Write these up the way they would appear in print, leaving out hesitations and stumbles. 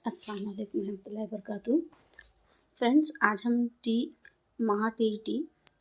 अस्सलाम वालेकुम रहमतुल्लाहि वबरकातुहू। फ्रेंड्स, आज हम महा टीईटी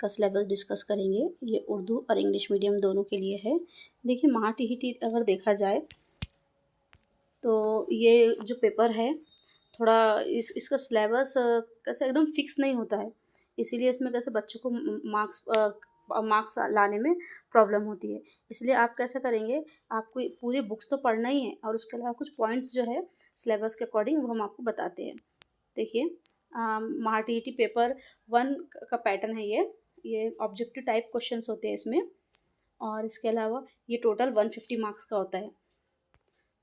का सिलेबस डिस्कस करेंगे। ये उर्दू और इंग्लिश मीडियम दोनों के लिए है। देखिए, महा टीईटी अगर देखा जाए तो ये जो पेपर है थोड़ा इसका सिलेबस कैसे एकदम फिक्स नहीं होता है, इसीलिए इसमें कैसे बच्चों को मार्क्स लाने में प्रॉब्लम होती है। इसलिए आप कैसा करेंगे, आपको पूरी बुक्स तो पढ़ना ही है और उसके अलावा कुछ पॉइंट्स जो है सिलेबस के अकॉर्डिंग वो हम आपको बताते हैं। देखिए, महा टीईटी पेपर 1 का पैटर्न है ये ऑब्जेक्टिव टाइप क्वेश्चंस होते हैं इसमें। और इसके अलावा ये टोटल 150 मार्क्स का होता है।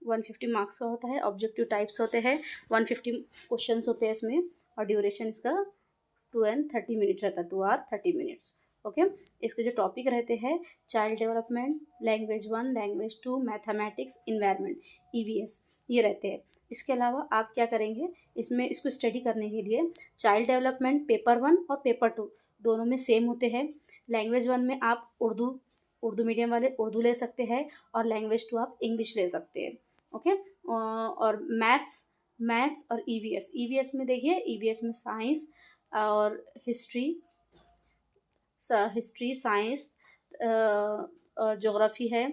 150 मार्क्स का होता है, ऑब्जेक्टिव टाइप्स होते हैं, 150 क्वेश्चंस होते हैं इसमें। और ड्यूरेशन इसका 2 and 30 मिनट रहता है, 2 hour 30 minutes। ओके, इसके जो टॉपिक रहते हैं, child development, language 1, language 2, mathematics, environment, EVS, ये रहते हैं। इसके अलावा आप क्या करेंगे, इसमें इसको स्टडी करने के लिए चाइल्ड डेवलपमेंट पेपर 1 और पेपर 2 दोनों में सेम होते हैं। लैंग्वेज 1 में आप उर्दू मीडियम वाले उर्दू ले सकते हैं और लैंग्वेज 2 आप इंग्लिश ले सकते हैं। ओके, और मैथ्स और ईवीएस में देखिए, ईवीएस में साइंस और हिस्ट्री, साइंस, ज्योग्राफी है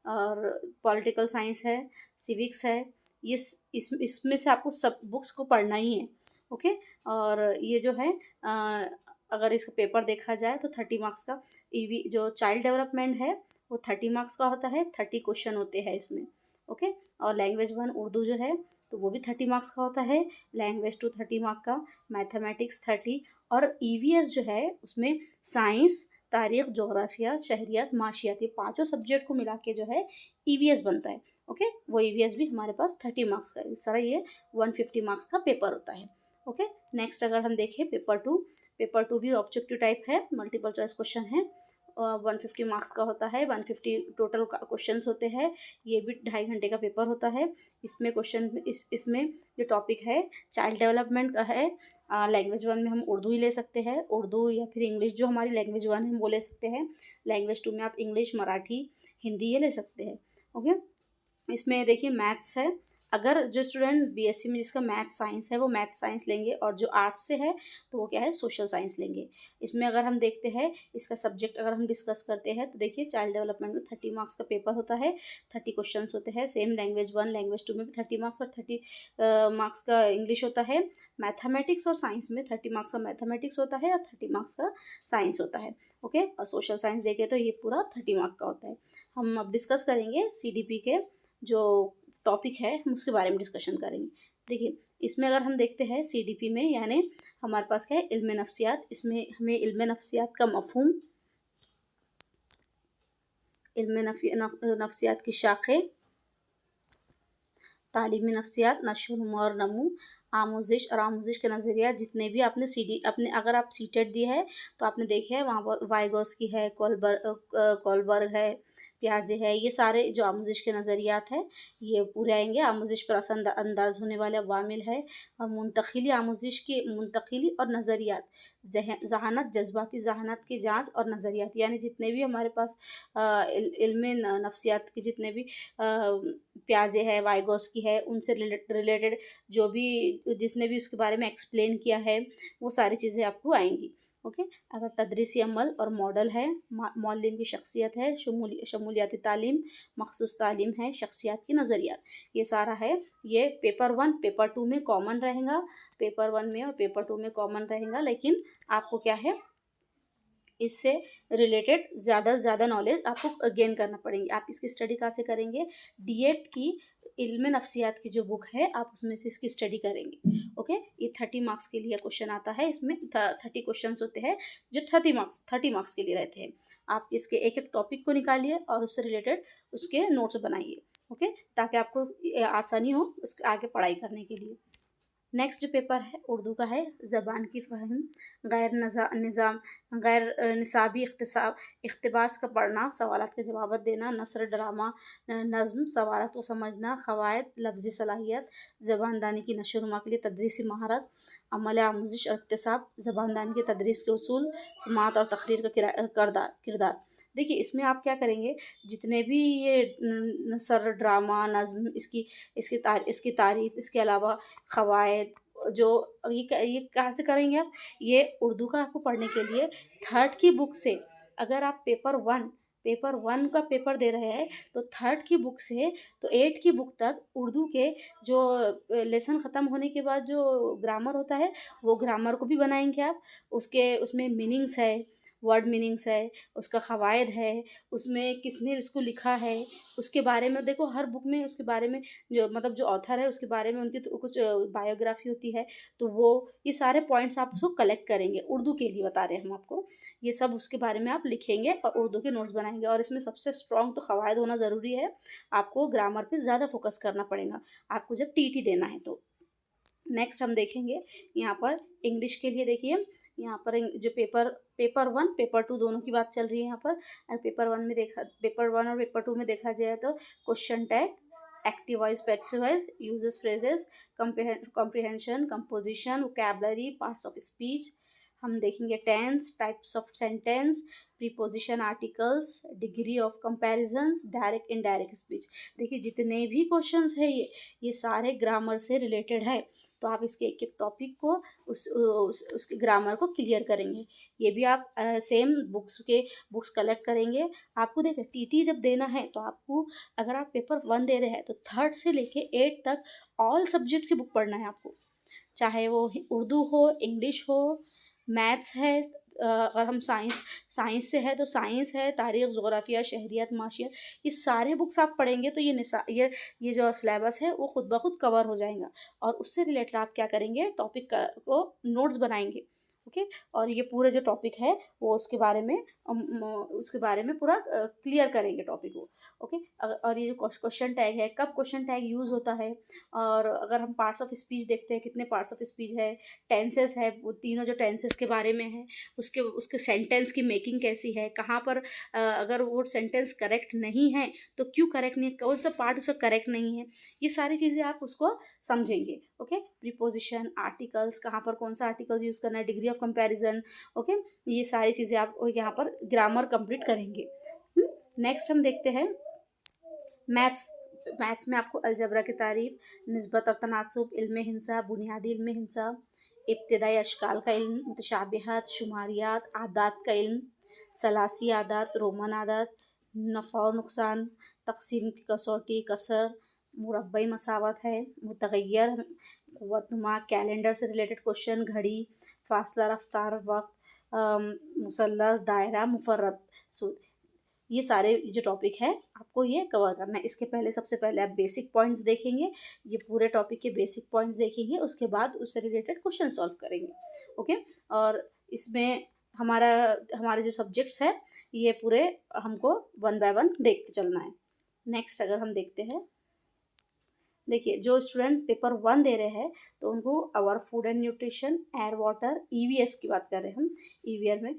और पॉलिटिकल साइंस है, सिविक्स है। ये इसमें से आपको सब बुक्स को पढ़ना ही है। ओके, और ये जो है अगर इसका पेपर देखा जाए तो 30 मार्क्स का। जो चाइल्ड डेवलपमेंट है वो 30 मार्क्स का होता है, 30 क्वेश्चन होते हैं इसमें। ओके, और लैंग्वेज 1 उर्दू जो है तो वो भी 30 मार्क्स का होता है, लैंग्वेज 2 30 मार्क का, मैथमेटिक्स 30, और ईवीएस जो है उसमें साइंस, तारीख़, जोग्राफिया, शहरियात, माशियात, ये पाँचों सब्जेक्ट को मिला के जो है ईवीएस बनता है। ओके, वो ईवीएस भी हमारे पास 30 मार्क्स का है। इस तरह ये 150 मार्क्स का पेपर होता है। ओके, नेक्स्ट अगर हम देखें पेपर 2 भी ऑब्जेक्टिव टाइप है, मल्टीपल चॉइस क्वेश्चन है, 150 मार्क्स का होता है, 150 टोटल क्वेश्चंस होते हैं। ये भी 2.5 घंटे का पेपर होता है। इसमें इसमें जो टॉपिक है चाइल्ड डेवलपमेंट का है। लैंग्वेज 1 में हम उर्दू ही ले सकते हैं, उर्दू या फिर इंग्लिश, जो हमारी लैंग्वेज 1 है हम वो ले सकते हैं। लैंग्वेज 2 में आप इंग्लिश, मराठी, हिंदी ये ले सकते हैं। ओके, इसमें देखिए मैथ्स है। अगर जो स्टूडेंट बीएससी में जिसका मैथ साइंस है वो मैथ साइंस लेंगे, और जो आर्ट्स से है तो वो क्या है, सोशल साइंस लेंगे। इसमें अगर हम देखते हैं इसका सब्जेक्ट अगर हम डिस्कस करते हैं तो देखिए, चाइल्ड डेवलपमेंट में 30 मार्क्स का पेपर होता है, 30 क्वेश्चंस होते हैं। सेम लैंग्वेज 1 लैंग्वेज 2 में भी 30 मार्क्स और 30 मार्क्स का इंग्लिश होता है। मैथमेटिक्स और साइंस में 30 मार्क्स का मैथमेटिक्स होता है और 30 मार्क्स का साइंस होता है। ओके, और सोशल साइंस देखें तो ये पूरा 30 मार्क का होता है। हम अब डिस्कस करेंगे सीडीपी के जो टॉपिक है हम उसके बारे में डिस्कशन करेंगे। देखिए, इसमें अगर हम देखते हैं सीडीपी में, यानी हमारे पास क्या है, इल्म नफ्सियात। इसमें हमें इल्म नफ्सियात का मफहूम, नफ्सियात की शाखें, तालीमी नफ्सियात, नशो और नमू, आमोजिश और आमोजिश के नज़रिया, जितने भी आपने अगर आप सीटेट दिए है तो आपने देखे है वहाँ पर वाइगोस्की है, कोलबर्ग है, प्याजे है, ये सारे जो आमोजिश के नज़रियात है ये पूरे आएंगे। आमोजिश पर अंदाज होने वाले अवामिल है, और आमोजिश की मुंतकिली और नज़रियात, जहानत, जज्बाती जहानत की जाँच और नज़रियात, यानी जितने भी हमारे पास इल्म नफ्सियात के जितने भी प्याजे है, वाइगोस्की है, उनसे रिलेटेड जो भी जिसने भी उसके बारे में एक्सप्लेन किया है वो सारी चीज़ें आपको आएंगी। ओके, अगर तदरीसी अमल और मॉडल है, मौलम की शख्सियत है, शमूलियाती तालीम, मखसूस तालीम है, शख्सियात की नज़रियात, ये सारा है। ये पेपर 1 पेपर 2 में कॉमन रहेगा, पेपर 1 में और पेपर 2 में कॉमन रहेगा, लेकिन आपको क्या है, इससे रिलेटेड ज़्यादा से ज़्यादा नॉलेज आपको गेन करना पड़ेगी। आप इसकी स्टडी कहाँ से करेंगे, डीएड की इल्म नफ्सियात की जो बुक है आप उसमें से इसकी स्टडी करेंगे। ओके, ये 30 मार्क्स के लिए क्वेश्चन आता है। इसमें 30 क्वेश्चन होते हैं जो 30 मार्क्स के लिए रहते हैं। आप इसके एक एक टॉपिक को निकालिए और उससे रिलेटेड उसके नोट्स बनाइए। ओके, ताकि आपको आसानी हो उसके आगे पढ़ाई करने के लिए। नेक्स्ट जो पेपर है उर्दू का है, ज़बान की फ़हम, गैर निसाबी इख्तिबास का पढ़ना, सवालात के जवाब देना, नसर, ड्रामा, नज़्म, सवालात को समझना, क़वायद, लफ्ज़ी सलाहियत, ज़बानदानी की नशो-नुमा के लिए तदरीसी महारत, अमल आमूज़िश और इक्तिसाब, ज़बानदानी की तदरीस के उसूल, समात और तक़रीर का किरदार। देखिए इसमें आप क्या करेंगे, जितने भी ये नसर, ड्रामा, नज़्म, इसकी तारीफ़, इसके अलावा क़वायद, जो ये कहाँ से करेंगे आप? ये उर्दू का आपको पढ़ने के लिए 3rd की बुक से, अगर आप पेपर 1 का पेपर दे रहे हैं, तो 3rd की बुक से तो 8 की बुक तक उर्दू के जो लेसन ख़त्म होने के बाद जो ग्रामर होता है, वो ग्रामर को भी बनाएँगे आप। उसमें मीनिंग्स है, वर्ड मीनिंग्स है, उसका क़वायद है, उसमें किसने इसको लिखा है, उसके बारे में देखो हर बुक में उसके बारे में जो मतलब जो ऑथर है उसके बारे में उनकी तो कुछ बायोग्राफ़ी होती है, तो वो ये सारे पॉइंट्स आप उसको कलेक्ट करेंगे, उर्दू के लिए बता रहे हैं हम आपको। ये सब उसके बारे में आप लिखेंगे और उर्दू के नोट्स बनाएँगे, और इसमें सबसे स्ट्रॉन्ग तो क़वायद होना ज़रूरी है। आपको ग्रामर पे ज़्यादा फ़ोकस करना पड़ेगा, आपको जब टीटी देना है तो। नेक्स्ट हम देखेंगे यहाँ पर इंग्लिश के लिए। देखिए यहाँ पर जो पेपर 1 पेपर 2 दोनों की बात चल रही है यहाँ पर। पेपर 1 और पेपर 2 में देखा जाए तो question tag, active voice, passive voice, uses, phrases, comprehension, composition, vocabulary, parts of speech. हम देखेंगे tense, types of sentence, preposition, articles, degree of comparisons, direct indirect speech. देखिए जितने भी क्वेश्चंस है ये सारे ग्रामर से रिलेटेड है, तो आप इसके एक एक टॉपिक को उसके ग्रामर को क्लियर करेंगे। ये भी आप सेम बुक्स कलेक्ट करेंगे। आपको देखिए टीटी जब देना है तो आपको, अगर आप पेपर 1 दे रहे हैं तो 3rd से लेके 8 तक ऑल सब्जेक्ट की बुक पढ़ना है आपको, चाहे वो उर्दू हो, इंग्लिश हो, मैथ्स है, अगर हम साइंस से है तो साइंस है, तारीख़, जोग्राफिया, शहरियात, माशियत, ये सारे बुक्स आप पढ़ेंगे तो ये जो सिलेबस है वो खुद ब खुद कवर हो जाएगा। और उससे रिलेटेड आप क्या करेंगे, टॉपिक को नोट्स बनाएंगे। ओके, और ये पूरे जो टॉपिक है वो उसके बारे में पूरा क्लियर करेंगे टॉपिक को। ओके, और ये जो क्वेश्चन टैग है, कब क्वेश्चन टैग यूज़ होता है, और अगर हम पार्ट्स ऑफ स्पीच देखते हैं, कितने पार्ट्स ऑफ स्पीच है, टेंसेस है, वो तीनों जो टेंसेस के बारे में है, उसके सेंटेंस की मेकिंग कैसी है, कहाँ पर अगर वो सेंटेंस करेक्ट नहीं है तो क्यों करेक्ट नहीं है, कौन सा पार्ट उसका करेक्ट नहीं है, ये सारी चीज़ें आप उसको समझेंगे। ओके, प्रीपोजिशन, आर्टिकल्स, कहाँ पर कौन सा आर्टिकल यूज़ करना है, डिग्री ऑफ कंपैरिजन। ओके, ये सारी चीज़ें आप यहाँ पर ग्रामर कंप्लीट करेंगे। नेक्स्ट हम देखते हैं मैथ्स में आपको अलजबरा की तारीफ, निस्बत और तनासुब, इल्म हिंसा, बुनियादी इल्म हिंसा, इब्तिदाई अशकाल का इल्म, मुतशाबिहात, शुमारियात, आदात का इल्म, सलासी आदात, रोमन आदात, नफ़ा और नुकसान, तकसीम की कसौटी, कसर, मुरब्बई मसावत है, मुतगय्यर, वतनुमा, कैलेंडर से रिलेटेड क्वेश्चन, घड़ी, फासला, रफ्तार, वक्त, मुसल्लस, दायरा, मुफर्रद, सूद। ये सारे जो टॉपिक है आपको ये कवर करना है। इसके पहले सबसे पहले आप बेसिक पॉइंट्स देखेंगे, ये पूरे टॉपिक के बेसिक पॉइंट्स देखेंगे, उसके बाद उससे रिलेटेड क्वेश्चन सॉल्व करेंगे। ओके, और इसमें हमारे जो सब्जेक्ट्स हैं ये पूरे हमको 1 बाय 1 देखते चलना है। नेक्स्ट अगर हम देखते हैं, देखिए जो स्टूडेंट पेपर 1 दे रहे हैं तो उनको our food and nutrition, air water, EVS की बात कर रहे हैं हम, ईवीआर में,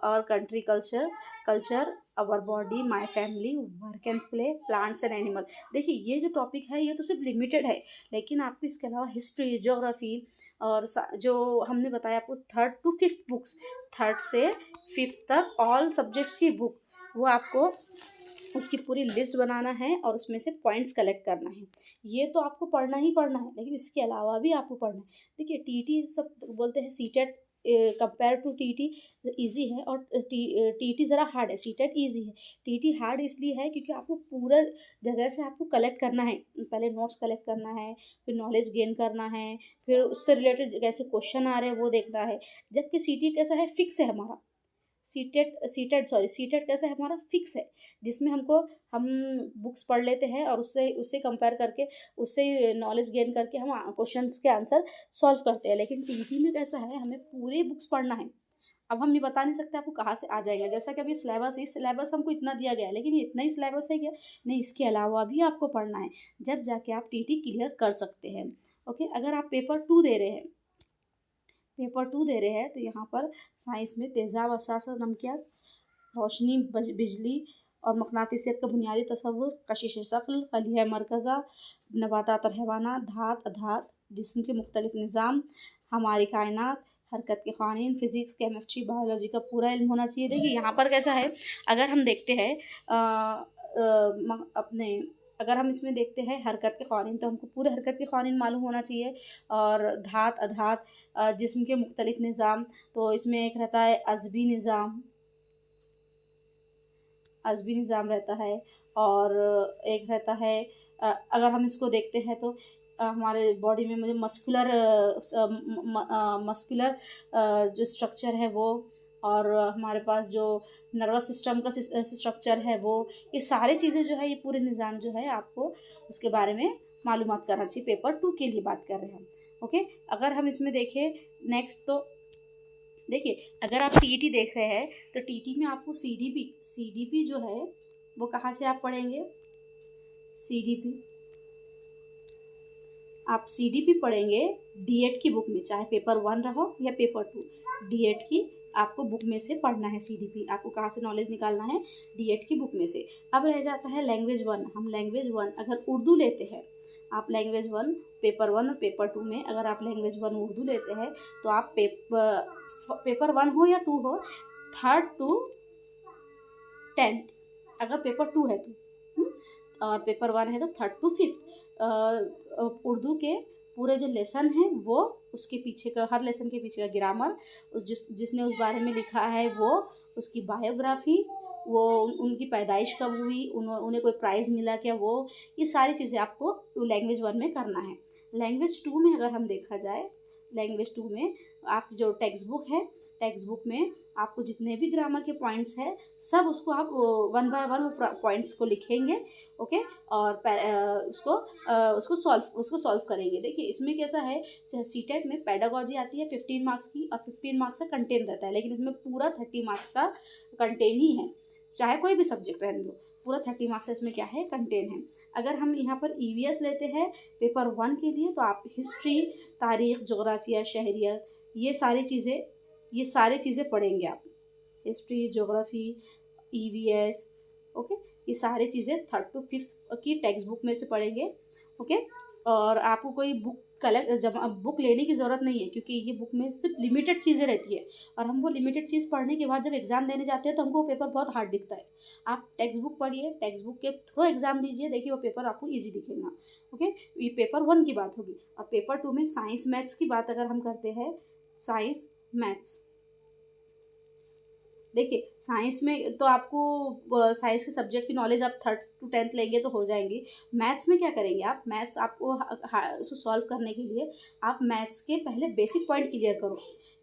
और country culture, our body, my family, work and play, plants and animal. देखिए ये जो टॉपिक है ये तो सिर्फ लिमिटेड है, लेकिन आपको इसके अलावा हिस्ट्री, ज्योग्राफी, और जो हमने बताया आपको 3rd to 5th books, 3rd से 5th तक ऑल सब्जेक्ट्स की बुक, वो आपको उसकी पूरी लिस्ट बनाना है और उसमें से पॉइंट्स कलेक्ट करना है। ये तो आपको पढ़ना ही पढ़ना है, लेकिन इसके अलावा भी आपको पढ़ना है। देखिए टीटी सब बोलते हैं CTET compare to TT easy है, और टीटी ज़रा हार्ड है, सीटेट इजी है। टीटी हार्ड इसलिए है क्योंकि आपको पूरा जगह से आपको कलेक्ट करना है, पहले नोट्स कलेक्ट करना है, फिर नॉलेज गेन करना है, फिर उससे रिलेटेड कैसे क्वेश्चन आ रहे हैं वो देखना है। जबकि सीटी कैसा है, फिक्स है हमारा, सीटेट कैसा है हमारा, फिक्स है, जिसमें हम बुक्स पढ़ लेते हैं और उससे कंपेयर करके उससे नॉलेज गेन करके हम क्वेश्चंस के आंसर सॉल्व करते हैं। लेकिन टीटी में कैसा है, हमें पूरे बुक्स पढ़ना है। अब हम ये बता नहीं सकते आपको कहाँ से आ जाएगा, जैसा कि अभी सिलेबस हमको इतना दिया गया है, लेकिन ये इतना ही सिलेबस है क्या, नहीं, इसके अलावा भी आपको पढ़ना है, जब जाके आप टीटी क्लियर कर सकते हैं। ओके, अगर आप पेपर 2 दे रहे हैं तो यहाँ पर साइंस में तेज़ाब, असास और नमकियात, रोशनी, बिजली और मकनातिसियत का बुनियादी तसव्वुर, कशिश शक्ल, खलिया मरकज़ा, नबातात और हैवानात, धात अधात, जिस्म के मुख्तलिफ निज़ाम, हमारी कायनात, हरकत के क़वानीन, फिज़िक्स, केमिस्ट्री, बायोलॉजी का पूरा इल्म होना चाहिए। देखिए यहाँ पर कैसा है, अगर हम देखते हैं अपने अगर हम इसमें देखते हैं हरकत के क़वानीन, तो हमको पूरे हरकत के क़वानीन मालूम होना चाहिए। और धात, अधात, जिस्म के मुख्तलिफ़ निज़ाम, तो इसमें एक रहता है अज़बी निज़ाम रहता है। और एक रहता है अगर हम इसको देखते हैं तो हमारे बॉडी में मुझे मस्कुलर जो स्ट्रक्चर है वो, और हमारे पास जो नर्वस सिस्टम का स्ट्रक्चर है वो, ये सारी चीज़ें जो है, ये पूरे निज़ाम जो है आपको उसके बारे में मालूमात करना चाहिए। पेपर 2 के लिए बात कर रहे हैं हम। ओके, अगर हम इसमें देखें नेक्स्ट, तो देखिए अगर आप टीईटी देख रहे हैं तो टीईटी में आपको सीडीपी जो है वो कहाँ से आप पढ़ेंगे। आप सीडीपी पढ़ेंगे डीएड की बुक में, चाहे पेपर 1 रहो या पेपर 2, डीएड की आपको बुक में से पढ़ना है। सीडीपी आपको कहाँ से नॉलेज निकालना है, डीएड की बुक में से। अब रह जाता है लैंग्वेज 1। हम लैंग्वेज 1 अगर उर्दू लेते हैं, आप लैंग्वेज 1 पेपर 1 और पेपर 2 में अगर आप लैंग्वेज 1 उर्दू लेते हैं, तो आप पेपर 1 हो या 2 हो, 3rd to 10th अगर पेपर 2 है तो, और पेपर 1 है तो 3rd to 5th। उर्दू के पूरे जो लेसन हैं वो, उसके पीछे का हर लेसन के पीछे का ग्रामर, जिसने उस बारे में लिखा है वो, उसकी बायोग्राफी, वो उनकी पैदाइश कब हुई, उन्हें कोई प्राइज़ मिला क्या, वो ये सारी चीज़ें आपको लैंग्वेज 1 में करना है। लैंग्वेज 2 में अगर हम देखा जाए, लैंग्वेज 2 में आप जो टेक्स्ट बुक है, टेक्स्ट बुक में आपको जितने भी ग्रामर के पॉइंट्स हैं सब उसको आप 1 बाय 1 पॉइंट्स को लिखेंगे। ओके, और उसको सॉल्व करेंगे। देखिए इसमें कैसा है, सीटेट में पेडागॉजी आती है 15 मार्क्स की, और 15 मार्क्स का कंटेंट रहता है, लेकिन इसमें पूरा 30 मार्क्स का कंटेंट ही है, चाहे कोई भी सब्जेक्ट रहने दो, पूरा 30 मार्क्स इसमें क्या है, कंटेंट है। अगर हम यहाँ पर ईवीएस लेते हैं पेपर 1 के लिए, तो आप हिस्ट्री, तारीख़, जोग्राफिया, शहरियत, ये सारी चीज़ें पढ़ेंगे आप। हिस्ट्री, जोग्राफ़ी, ईवीएस, ओके, ये सारी चीज़ें 3rd to 5th की टेक्स्ट बुक में से पढ़ेंगे। ओके, और आपको कोई बुक लेने की ज़रूरत नहीं है, क्योंकि ये बुक में सिर्फ लिमिटेड चीज़ें रहती है, और हम वो लिमिटेड चीज़ पढ़ने के बाद जब एग्ज़ाम देने जाते हैं तो हमको वो पेपर बहुत हार्ड दिखता है। आप टेक्स्ट बुक पढ़िए, टेक्स्ट बुक के थ्रू एग्ज़ाम दीजिए, देखिए वो पेपर आपको ईजी दिखेगा। ओके, ये पेपर 1 की बात होगी। और पेपर 2 में साइंस मैथ्स की बात अगर हम करते हैं, साइंस मैथ्स, देखिए साइंस में तो आपको साइंस के सब्जेक्ट की नॉलेज आप 3rd to 10th लेंगे तो हो जाएंगी। मैथ्स में क्या करेंगे आप, मैथ्स आपको उसको सॉल्व करने के लिए आप मैथ्स के पहले बेसिक पॉइंट क्लियर करो,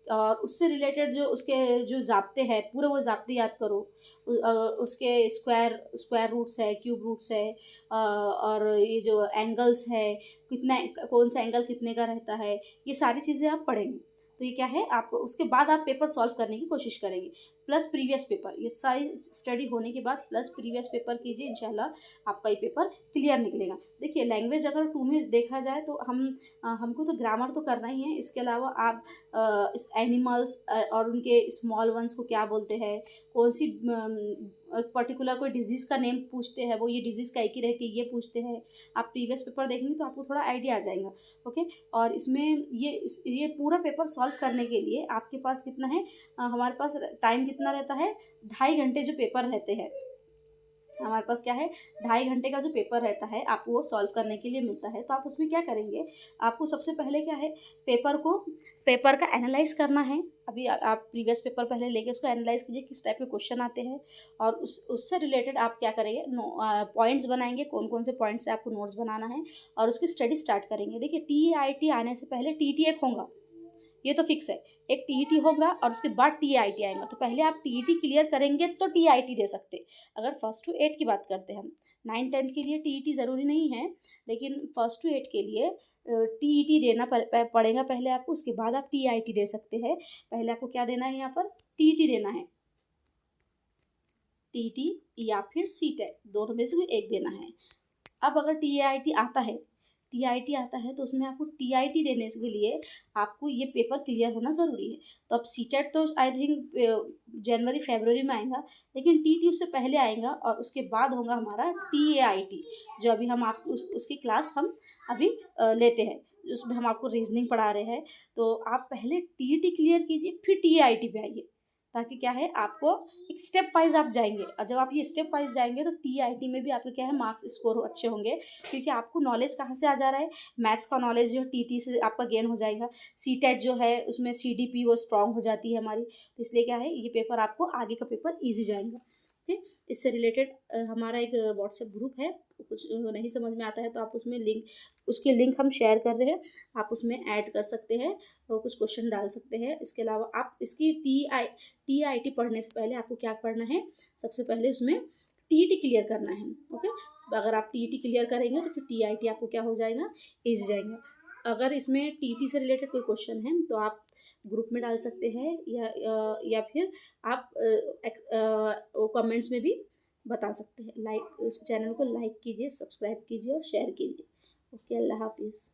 और उससे रिलेटेड जो उसके जो ज़ाब्ते हैं पूरे वो ज़ाब्ते याद करो। उसके स्क्वायर रूट्स है, क्यूब रूट्स है, और ये जो एंगल्स है, कितना कौन सा एंगल कितने का रहता है, ये सारी चीज़ें आप पढ़ेंगे। तो ये क्या है, आपको उसके बाद आप पेपर सॉल्व करने की कोशिश करेंगे, प्लस प्रीवियस पेपर। ये सारी स्टडी होने के बाद प्लस प्रीवियस पेपर कीजिए, इंशाल्लाह आपका ये पेपर क्लियर निकलेगा। देखिए लैंग्वेज अगर 2 में देखा जाए तो हमको तो ग्रामर तो करना ही है, इसके अलावा आप एनिमल्स और उनके स्मॉल वंस को क्या बोलते हैं, कौन सी पर्टिकुलर कोई डिजीज़ का नेम पूछते हैं, वो ये डिजीज़ का एक ही रहती है ये पूछते हैं। आप प्रीवियस पेपर देखेंगे तो आपको थोड़ा आइडिया आ जाएगा। ओके, और इसमें ये पूरा पेपर सॉल्व करने के लिए आपके पास कितना है, हमारे पास टाइम कितना रहता है, 2.5 घंटे जो पेपर रहते हैं हमारे पास, क्या है 2.5 घंटे का जो पेपर रहता है आपको वो सॉल्व करने के लिए मिलता है। तो आप उसमें क्या करेंगे, आपको सबसे पहले क्या है, पेपर का एनालाइज करना है। अभी आप प्रीवियस पेपर पहले लेके उसको एनालाइज कीजिए, किस टाइप के क्वेश्चन आते हैं, और उससे रिलेटेड आप क्या करेंगे, पॉइंट्स बनाएंगे, कौन कौन से पॉइंट्स से आपको नोट्स बनाना है, और उसकी स्टडी स्टार्ट करेंगे। देखिए TIT आने से पहले TT एक होगा, ये तो फिक्स है, एक TET होगा और उसके बाद TIT आएगा। तो पहले आप TET क्लियर करेंगे तो TIT दे सकते। अगर 1st to 8 की बात करते हैं हम, 9 10th के लिए TET ज़रूरी नहीं है, लेकिन 1st to 8 के लिए TET देना पड़ेगा पहले आपको, उसके बाद आप TIT दे सकते हैं। पहले आपको क्या देना है, यहाँ पर TET देना है, TET या फिर CTET, दोनों में से कोई एक देना है। अब अगर TIT आता है तो उसमें आपको TIT देने के लिए आपको ये पेपर क्लियर होना ज़रूरी है। तो अब CTET तो आई थिंक जनवरी फरवरी में आएगा, लेकिन TT उससे पहले आएगा, और उसके बाद होगा हमारा TAIT, जो अभी हम उसकी क्लास हम अभी लेते हैं। उसमें हम आपको रीजनिंग पढ़ा रहे हैं, तो आप पहले टीईटी क्लियर कीजिए, फिर टीआईटी पे आइए, ताकि क्या है आपको एक स्टेप वाइज आप जाएंगे, और जब आप ये स्टेप वाइज जाएंगे तो टीआईटी में भी आपके क्या है मार्क्स स्कोर अच्छे होंगे, क्योंकि आपको नॉलेज कहाँ से आ जा रहा है, मैथ्स का नॉलेज जो टीटी से आपका गेन हो जाएगा, सीटेट जो है उसमें सीडीपी वो स्ट्रांग हो जाती है हमारी, तो इसलिए क्या है ये पेपर आपको आगे का पेपर ईजी जाएगा। ओके, इससे रिलेटेड हमारा एक व्हाट्सएप ग्रुप है, कुछ नहीं समझ में आता है तो आप उसमें उसके लिंक हम शेयर कर रहे हैं, आप उसमें ऐड कर सकते हैं और कुछ क्वेश्चन डाल सकते हैं। इसके अलावा आप इसकी टीआईटी पढ़ने से पहले आपको क्या पढ़ना है, सबसे पहले उसमें टीईटी क्लियर करना है। ओके, अगर आप टीईटी क्लियर करेंगे तो फिर टीआईटी आपको क्या हो जाएगा, ईजी जाएगा। अगर इसमें टीटी से रिलेटेड कोई क्वेश्चन है तो आप ग्रुप में डाल सकते हैं, या फिर आप कमेंट्स में भी बता सकते हैं। लाइक, उस चैनल को लाइक कीजिए, सब्सक्राइब कीजिए और शेयर कीजिए। ओके, अल्लाह हाफिज़।